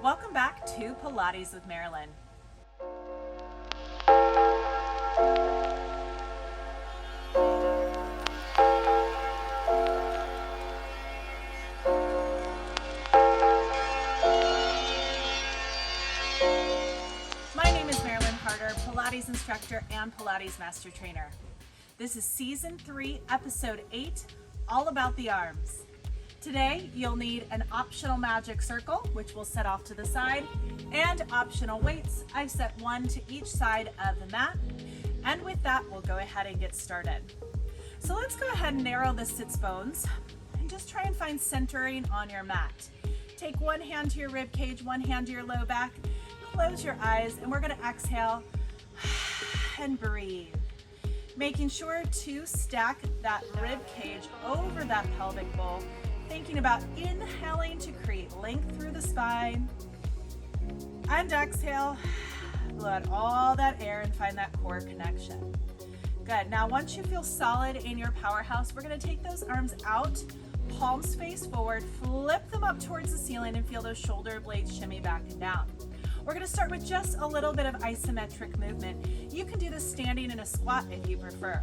Welcome back to Pilates with Marilyn. My name is Marilyn Harder, Pilates instructor and Pilates master trainer. This is season 3, episode 8, all about the arms. Today, you'll need an optional magic circle, which we'll set off to the side, and optional weights. I've set one to each side of the mat. And with that, we'll go ahead and get started. So let's go ahead and narrow the sits bones and just try and find centering on your mat. Take one hand to your rib cage, one hand to your low back, close your eyes, and we're gonna exhale and breathe. Making sure to stack that rib cage over that pelvic bowl, thinking about inhaling to create length through the spine, and exhale, blow out all that air and find that core connection. Good. Now once you feel solid in your powerhouse, we're going to take those arms out, palms face forward, flip them up towards the ceiling, and feel those shoulder blades shimmy back and down. We're going to start with just a little bit of isometric movement. You can do this standing in a squat if you prefer.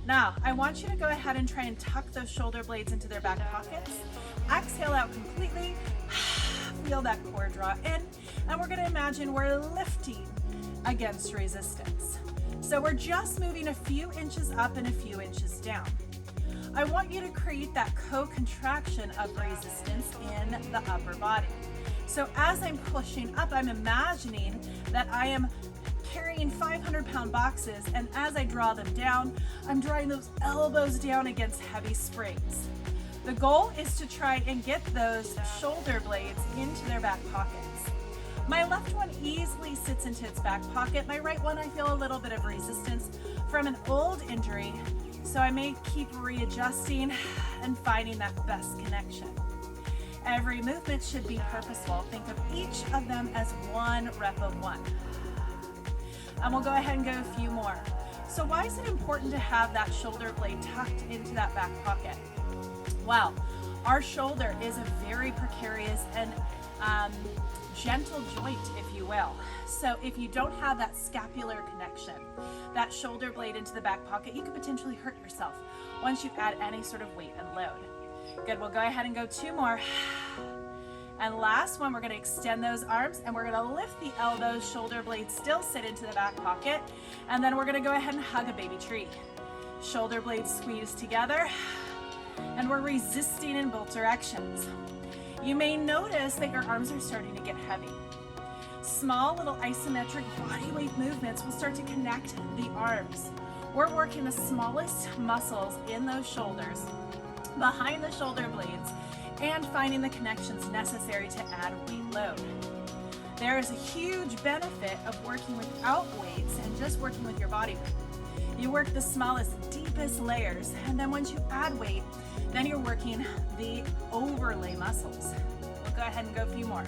Now, I want you to go ahead and try and tuck those shoulder blades into their back pockets. Exhale out completely. Feel that core draw in. And we're going to imagine we're lifting against resistance. So we're just moving a few inches up and a few inches down. I want you to create that co-contraction of resistance in the upper body. So as I'm pushing up, I'm imagining that I am carrying 500-pound boxes, and as I draw them down, I'm drawing those elbows down against heavy springs. The goal is to try and get those shoulder blades into their back pockets. My left one easily sits into its back pocket. My right one, I feel a little bit of resistance from an old injury, so I may keep readjusting and finding that best connection. Every movement should be purposeful. Think of each of them as one rep of one. And we'll go ahead and go a few more. So why is it important to have that shoulder blade tucked into that back pocket? Well, our shoulder is a very precarious and gentle joint, if you will. So if you don't have that scapular connection, that shoulder blade into the back pocket, you could potentially hurt yourself once you add any sort of weight and load. Good, we'll go ahead and go 2 more. And last one, we're going to extend those arms and we're going to lift the elbows, shoulder blades still sit into the back pocket. And then we're going to go ahead and hug a baby tree. Shoulder blades squeeze together and we're resisting in both directions. You may notice that your arms are starting to get heavy. Small little isometric body weight movements will start to connect the arms. We're working the smallest muscles in those shoulders, behind the shoulder blades, and finding the connections necessary to add weight load. There is a huge benefit of working without weights and just working with your body weight. You work the smallest, deepest layers, and then once you add weight, then you're working the overlay muscles. We'll go ahead and go a few more.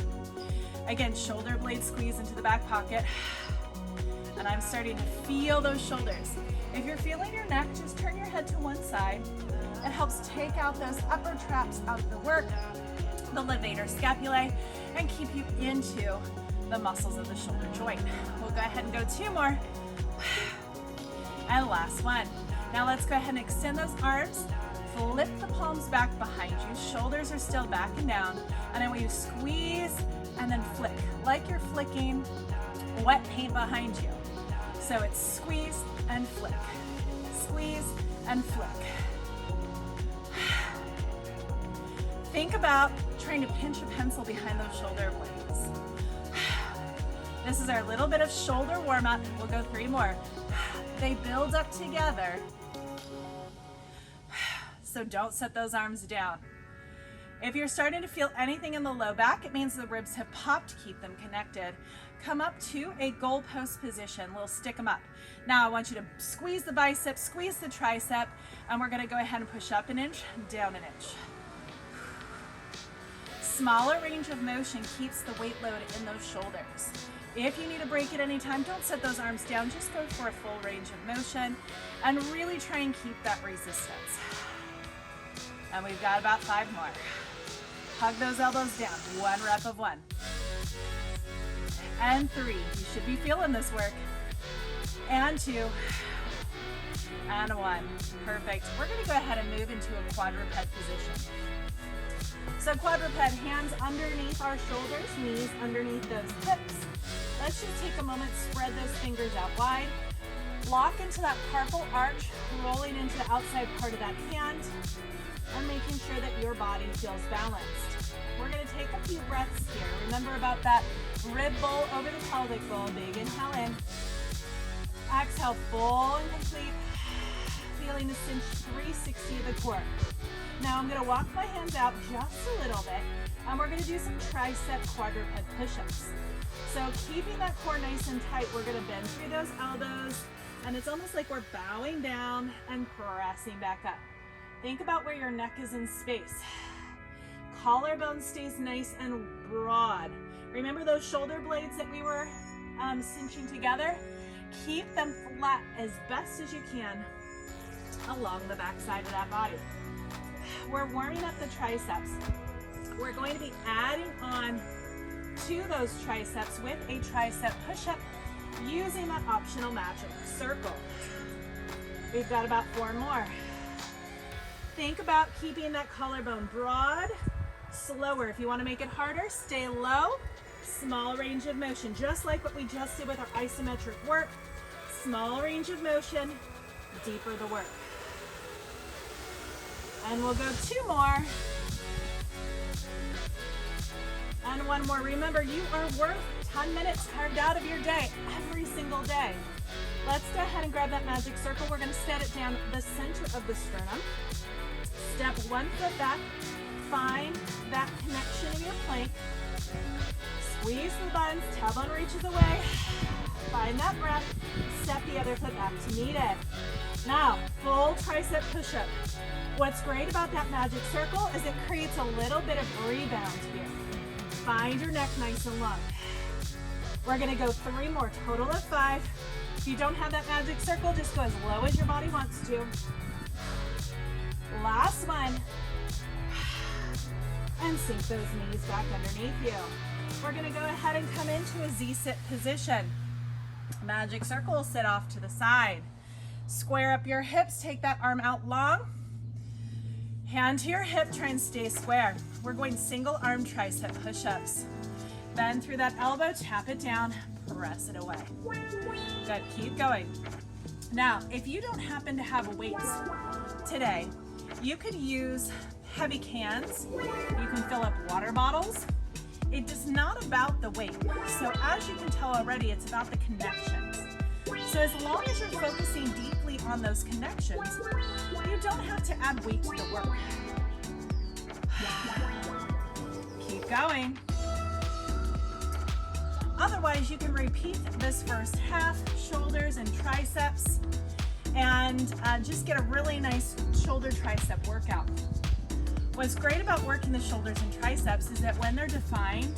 Again, shoulder blades squeeze into the back pocket, and I'm starting to feel those shoulders. If you're feeling your neck, just turn your head to one side. It helps take out those upper traps out of the work, the levator scapulae, and keep you into the muscles of the shoulder joint. We'll go ahead and go 2 more. And last one. Now let's go ahead and extend those arms. Flip the palms back behind you. Shoulders are still back and down. And I want you to squeeze and then flick, like you're flicking wet paint behind you. So it's squeeze and flick, squeeze and flick. Think about trying to pinch a pencil behind those shoulder blades. This is our little bit of shoulder warm up. We'll go 3 more. They build up together. So don't set those arms down. If you're starting to feel anything in the low back, it means the ribs have popped. Keep them connected. Come up to a goalpost position. We'll stick them up. Now I want you to squeeze the biceps, squeeze the tricep, and we're going to go ahead and push up an inch, down an inch. Smaller range of motion keeps the weight load in those shoulders. If you need a break at any time, don't set those arms down. Just go for a full range of motion and really try and keep that resistance. And we've got about 5 more. Hug those elbows down, 1 rep of 1. And 3. You should be feeling this work. And 2. And 1. Perfect. We're going to go ahead and move into a quadruped position. So quadruped, hands underneath our shoulders, knees underneath those hips. Let's just take a moment, spread those fingers out wide. Lock into that carpal arch, rolling into the outside part of that hand, and making sure that your body feels balanced. We're going to take a few breaths here. Remember about that rib bowl over the pelvic bowl. Big inhale in. Exhale, full and complete. Feeling the cinch 360 of the core. Now I'm going to walk my hands out just a little bit, and we're going to do some tricep quadruped push-ups. So keeping that core nice and tight, we're going to bend through those elbows, and it's almost like we're bowing down and pressing back up. Think about where your neck is in space. Collarbone stays nice and broad. Remember those shoulder blades that we were cinching together? Keep them flat as best as you can along the back side of that body. We're warming up the triceps. We're going to be adding on to those triceps with a tricep push-up using that optional magic circle. We've got about 4 more. Think about keeping that collarbone broad, slower. If you want to make it harder, stay low, small range of motion, just like what we just did with our isometric work. Small range of motion, deeper the work. And we'll go 2 more. And 1 more. Remember, you are worth 10 minutes carved out of your day, every single day. Let's go ahead and grab that magic circle. We're going to set it down the center of the sternum. Step 1 foot back. Find that connection in your plank. Squeeze the buns, tailbone reaches away. Find that breath. Step the other foot back to meet it. Now, full tricep push-up. What's great about that magic circle is it creates a little bit of rebound here. Find your neck nice and long. We're going to go 3 more, total of 5. If you don't have that magic circle, just go as low as your body wants to. Last one. And sink those knees back underneath you. We're going to go ahead and come into a Z-sit position. Magic circle will sit off to the side. Square up your hips, take that arm out long. Hand to your hip, try and stay square. We're going single arm tricep push-ups. Bend through that elbow, tap it down, press it away. Good, keep going. Now, if you don't happen to have weights today, you could use heavy cans. You can fill up water bottles. It is not about the weight. So as you can tell already, it's about the connections. So as long as you're focusing deeply on those connections, you don't have to add weight to the work. Keep going. Otherwise, you can repeat this first half, shoulders and triceps, and just get a really nice shoulder tricep workout. What's great about working the shoulders and triceps is that when they're defined,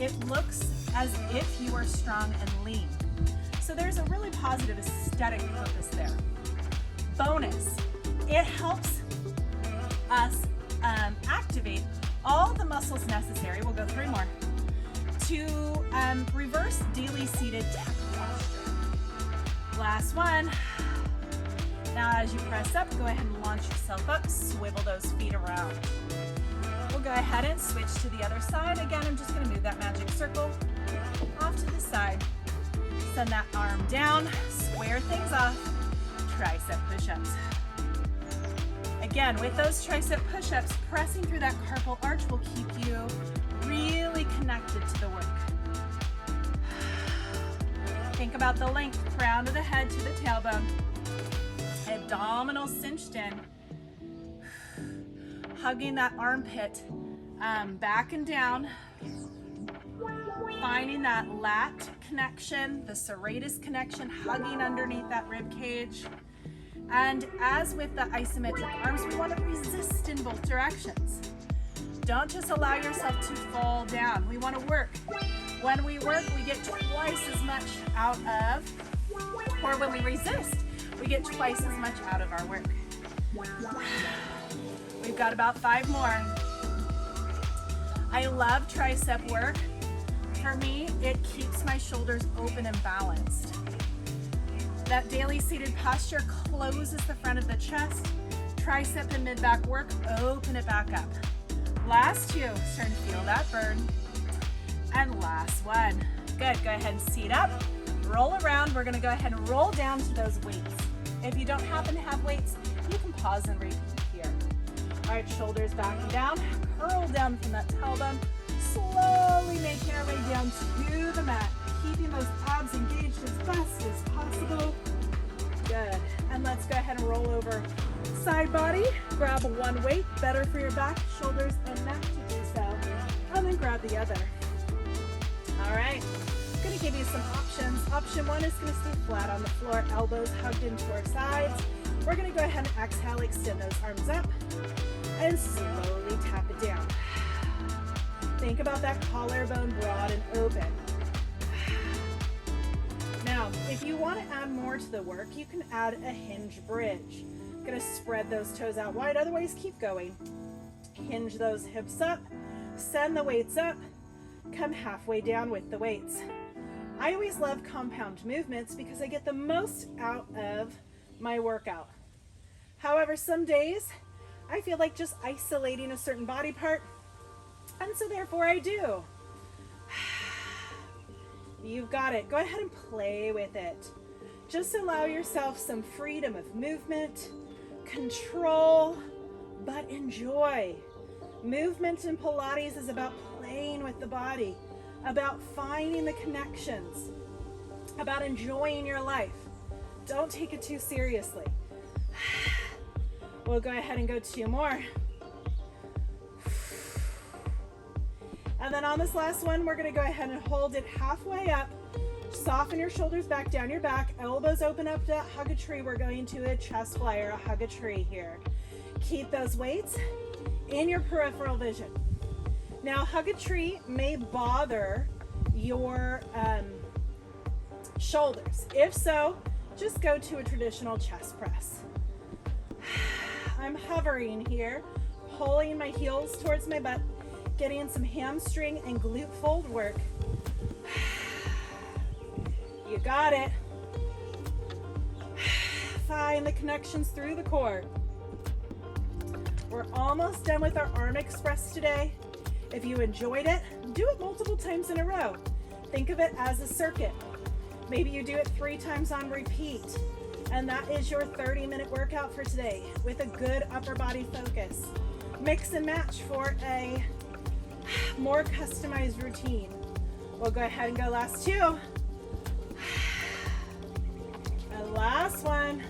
it looks as if you are strong and lean. So there's a really positive aesthetic purpose there. Bonus, it helps us activate all the muscles necessary, we'll go 3 more, to reverse daily seated tech posture. Last one. Now as you press up, go ahead and launch yourself up, swivel those feet around. We'll go ahead and switch to the other side. Again, I'm just gonna move that magic circle off to the side. Send that arm down, square things off, tricep push-ups. Again, with those tricep push-ups, pressing through that carpal arch will keep you really connected to the work. Think about the length, crown of the head to the tailbone. Abdominal cinched in. Hugging that armpit back and down. Finding that lat connection, the serratus connection, hugging underneath that rib cage. And as with the isometric arms, we want to resist in both directions. Don't just allow yourself to fall down. We want to work. When we work, we get twice as much out of, or when we resist, we get twice as much out of our work. We've got about 5 more. I love tricep work For me, it keeps my shoulders open and balanced. That daily seated posture closes the front of the chest. Tricep and mid-back work, open it back up. Last two, starting to feel that burn. And last one. Good, go ahead and seat up, roll around. We're gonna go ahead and roll down to those weights. If you don't happen to have weights, you can pause and repeat here. All right, shoulders back and down, curl down from that tailbone, slowly making our way down to the mat, keeping those abs engaged as best as possible. Good, and let's go ahead and roll over. Side body, grab one weight, better for your back, shoulders, and neck to do so, and then grab the other. All right, I'm gonna give you some options. Option one is gonna stay flat on the floor, elbows hugged into our sides. We're gonna go ahead and exhale, extend those arms up, and slowly tap it down. Think about that collarbone broad and open. Now, if you want to add more to the work, you can add a hinge bridge. Gonna spread those toes out wide, otherwise keep going. Hinge those hips up, send the weights up, come halfway down with the weights. I always love compound movements because I get the most out of my workout. However, some days I feel like just isolating a certain body part, and so therefore I do. You've got it. Go ahead and play with it. Just allow yourself some freedom of movement, control, but enjoy. Movement in Pilates is about playing with the body, about finding the connections, about enjoying your life. Don't take it too seriously. We'll go ahead and go 2 more. And then on this last one, we're gonna go ahead and hold it halfway up. Soften your shoulders back down your back, elbows open up to hug a tree. We're going to a chest fly or a hug a tree here. Keep those weights in your peripheral vision. Now, hug a tree may bother your shoulders. If so, just go to a traditional chest press. I'm hovering here, pulling my heels towards my butt, getting some hamstring and glute fold work. You got it. Find the connections through the core. We're almost done with our arm express today. If you enjoyed it, do it multiple times in a row. Think of it as a circuit. Maybe you do it 3 times on repeat. And that is your 30-minute workout for today with a good upper body focus. Mix and match for a more customized routine. We'll go ahead and go last 2. And last one.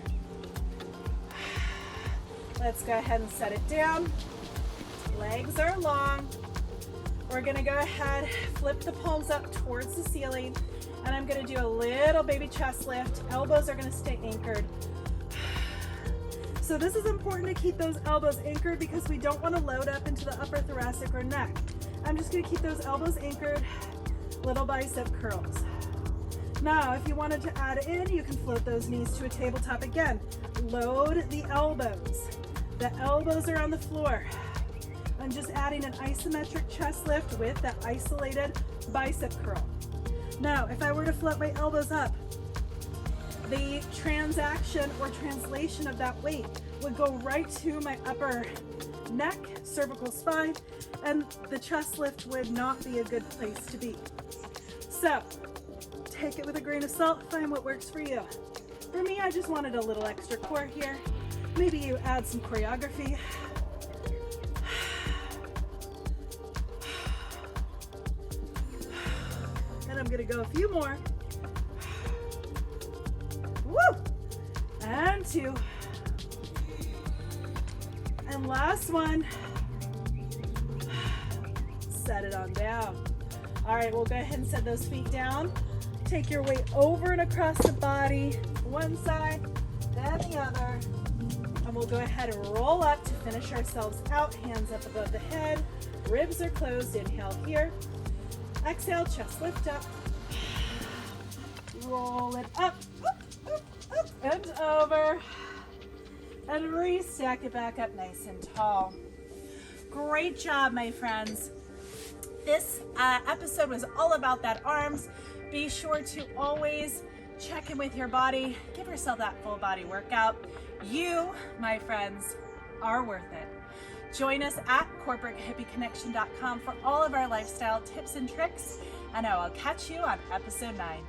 Let's go ahead and set it down. Legs are long. We're gonna go ahead, flip the palms up towards the ceiling, and I'm gonna do a little baby chest lift. Elbows are gonna stay anchored. So this is important to keep those elbows anchored because we don't wanna load up into the upper thoracic or neck. I'm just gonna keep those elbows anchored, little bicep curls. Now, if you wanted to add in, you can float those knees to a tabletop again. Load the elbows. The elbows are on the floor. I'm just adding an isometric chest lift with that isolated bicep curl. Now, if I were to float my elbows up, the transaction or translation of that weight would go right to my upper neck, cervical spine, and the chest lift would not be a good place to be. So, take it with a grain of salt, find what works for you. For me, I just wanted a little extra core here. Maybe you add some choreography. And I'm gonna go a few more. Woo! And 2. And last one. Set it on down. All right, we'll go ahead and set those feet down. Take your weight over and across the body, one side, then the other. And we'll go ahead and roll up to finish ourselves out. Hands up above the head, ribs are closed. Inhale here. Exhale, chest lift up. Roll it up, and over. And restack it back up nice and tall. Great job, my friends. This episode was all about that arms. Be sure to always check in with your body. Give yourself that full body workout. You, my friends, are worth it. Join us at corporatehippiconnection.com for all of our lifestyle tips and tricks, and I will catch you on episode 9.